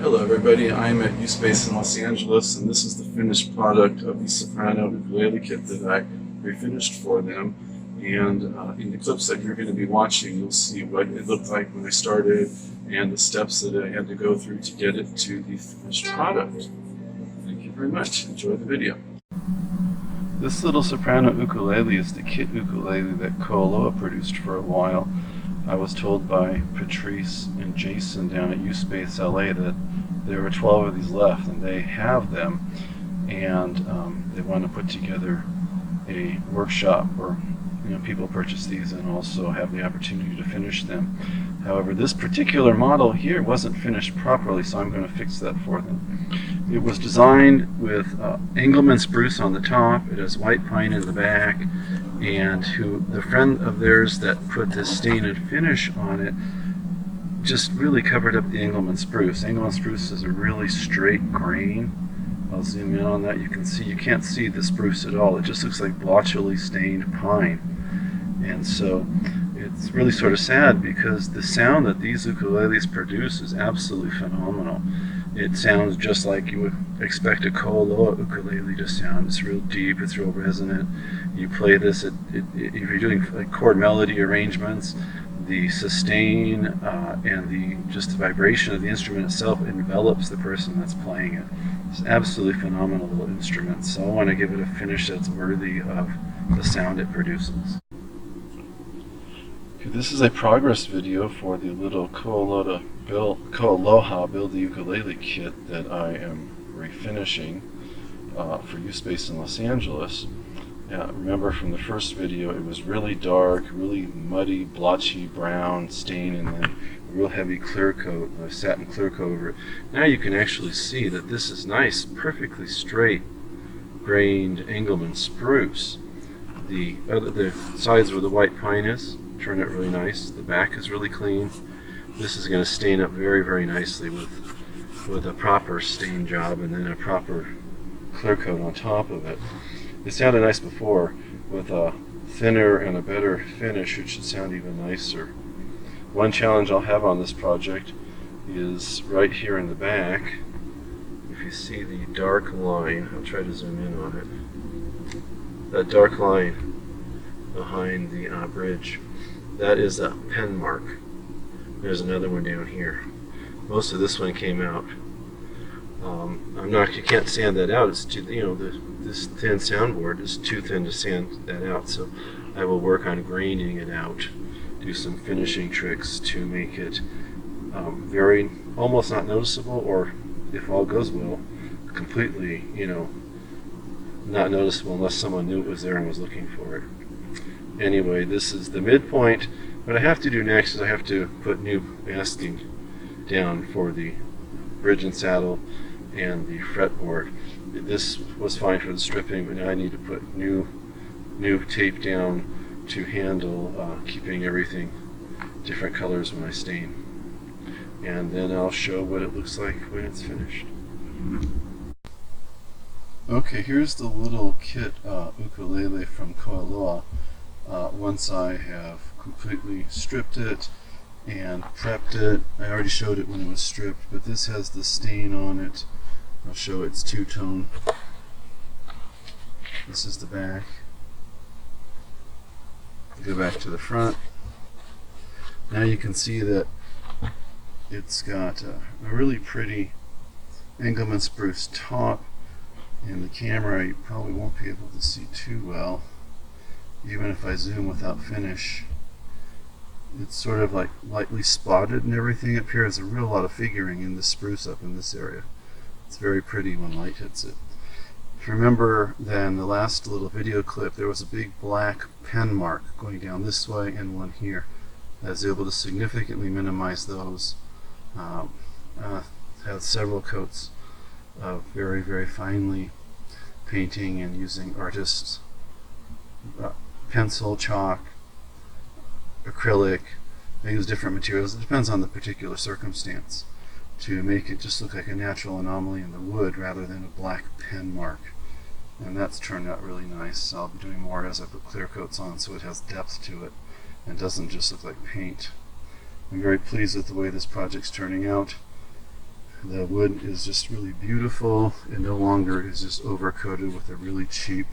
Hello everybody, I'm at USpace in Los Angeles, and this is the finished product of the soprano ukulele kit that I refinished for them. And in the clips that you're going to be watching, you'll see what it looked like when I started and the steps that I had to go through to get it to the finished product. Thank you very much. Enjoy the video. This little soprano ukulele is the kit ukulele that Koaloa produced for a while. I was told by Patrice and Jason down at USpace LA that there were 12 of these left, and they have them, and they want to put together a workshop where people purchase these and also have the opportunity to finish them. However, this particular model here wasn't finished properly, so I'm going to fix that for them. It was designed with Engelmann spruce on the top. It has white pine in the back, and the friend of theirs that put this stain and finish on it just really covered up the Engelmann spruce. Engelmann spruce is a really straight grain. I'll zoom in on that. You can't see the spruce at all. It just looks like blotchily stained pine. And so it's really sort of sad because the sound that these ukuleles produce is absolutely phenomenal. It sounds just like you would expect a Koaloa ukulele to sound. It's real deep, it's real resonant. You play this, if you're doing like chord melody arrangements, the sustain and just the vibration of the instrument itself envelops the person that's playing it. It's an absolutely phenomenal little instrument, so I want to give it a finish that's worthy of the sound it produces. Okay, this is a progress video for the little Koaloha Build the Ukulele kit that I am refinishing for USpace in Los Angeles. Remember from the first video, it was really dark, really muddy, blotchy brown stain, and then a real heavy clear coat, a satin clear coat over it. Now you can actually see that this is nice, perfectly straight grained Engelmann spruce. The sides where the white pine is turned out really nice. The back is really clean. This is going to stain up very, very nicely with a proper stain job and then a proper clear coat on top of it. It sounded nice before. With a thinner and a better finish, it should sound even nicer. One challenge I'll have on this project is right here in the back. If you see the dark line, I'll try to zoom in on it. That dark line behind the bridge, that is a pen mark. There's another one down here. Most of this one came out. You can't sand that out. It's too, this thin soundboard is too thin to sand that out. So I will work on graining it out, do some finishing tricks to make it almost not noticeable, or if all goes well, completely, not noticeable unless someone knew it was there and was looking for it. Anyway, this is the midpoint. What I have to do next is I have to put new masking down for the bridge and saddle and the fretboard. This was fine for the stripping, but now I need to put new tape down to handle keeping everything different colors when I stain. And then I'll show what it looks like when it's finished. Okay, here's the little kit ukulele from Koaloa. Once I have completely stripped it and prepped it, I already showed it when it was stripped, but this has the stain on it. I'll show it's two-tone. This is the back. Go back to the front. Now you can see that it's got a really pretty Engelmann spruce top. In the camera you probably won't be able to see too well. Even if I zoom without finish, it's sort of like lightly spotted and everything up here. There's a real lot of figuring in the spruce up in this area. It's very pretty when light hits it. If you remember then the last little video clip, there was a big black pen mark going down this way and one here. I was able to significantly minimize those. Had several coats of very, very finely painting and using artists' pencil, chalk, acrylic. I use different materials. It depends on the particular circumstance to make it just look like a natural anomaly in the wood rather than a black pen mark. And that's turned out really nice. I'll be doing more as I put clear coats on so it has depth to it and doesn't just look like paint. I'm very pleased with the way this project's turning out. The wood is just really beautiful. It no longer is just overcoated with a really cheap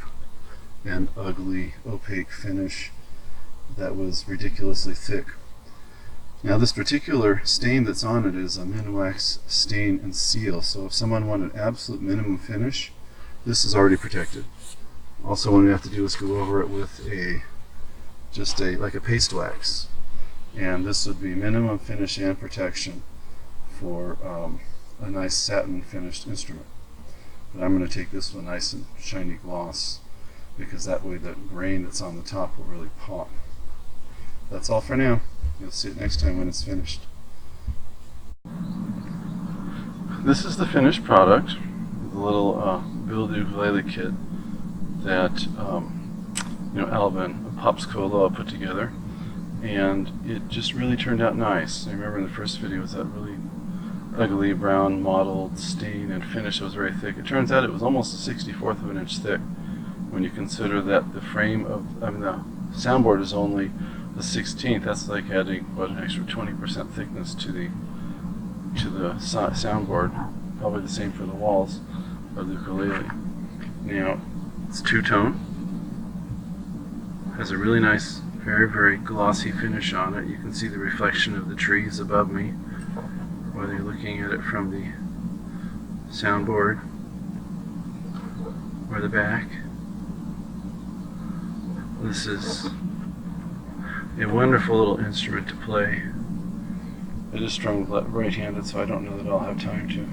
and ugly opaque finish that was ridiculously thick. Now this particular stain that's on it is a Minwax stain and seal, so if someone wanted absolute minimum finish, this is already protected. Also, what we have to do is go over it with like a paste wax, and this would be minimum finish and protection for a nice satin finished instrument. But I'm going to take this one nice and shiny gloss, because that way the grain that's on the top will really pop. That's all for now. You'll see it next time when it's finished. This is the finished product, the little build ukulele kit that Alvin Popscolo put together, and it just really turned out nice. I remember in the first video it was that really ugly brown mottled stain and finish that was very thick. It turns out it was almost a 64th of an inch thick when you consider that the frame of the soundboard is only the 16th. That's like adding an extra 20% thickness to the soundboard. Probably the same for the walls of the ukulele. Now it's two-tone. Has a really nice, very, very glossy finish on it. You can see the reflection of the trees above me, whether you're looking at it from the soundboard or the back. This is a wonderful little instrument to play. It is strung right-handed, so I don't know that I'll have time to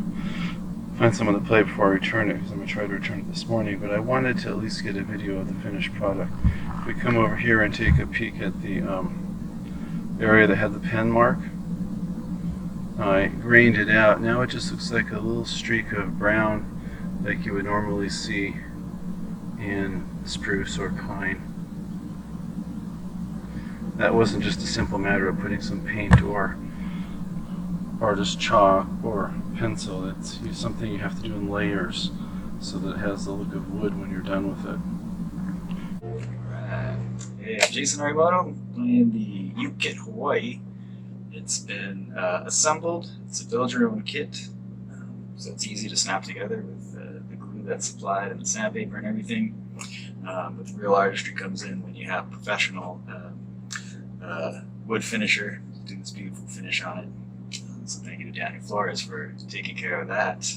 find someone to play before I return it, because I'm going to try to return it this morning, but I wanted to at least get a video of the finished product. If we come over here and take a peek at the area that had the pen mark, I grained it out. Now it just looks like a little streak of brown like you would normally see in spruce or pine. That wasn't just a simple matter of putting some paint or artist chalk or pencil. It's something you have to do in layers so that it has the look of wood when you're done with it. Alright. Hey, I'm Jason Arimoto, playing the Uke Kit Hawaii. It's been assembled. It's a build your own kit, so it's easy to snap together with the glue that's supplied and the sandpaper and everything. But the real artistry comes in when you have a professional wood finisher to do this beautiful finish on it. So thank you to Danny Flores for taking care of that.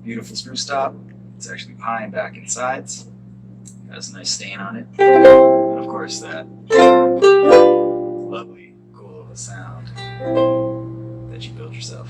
Beautiful spruce top. It's actually pine back and sides. Has a nice stain on it. And of course that lovely, cool sound that you built yourself.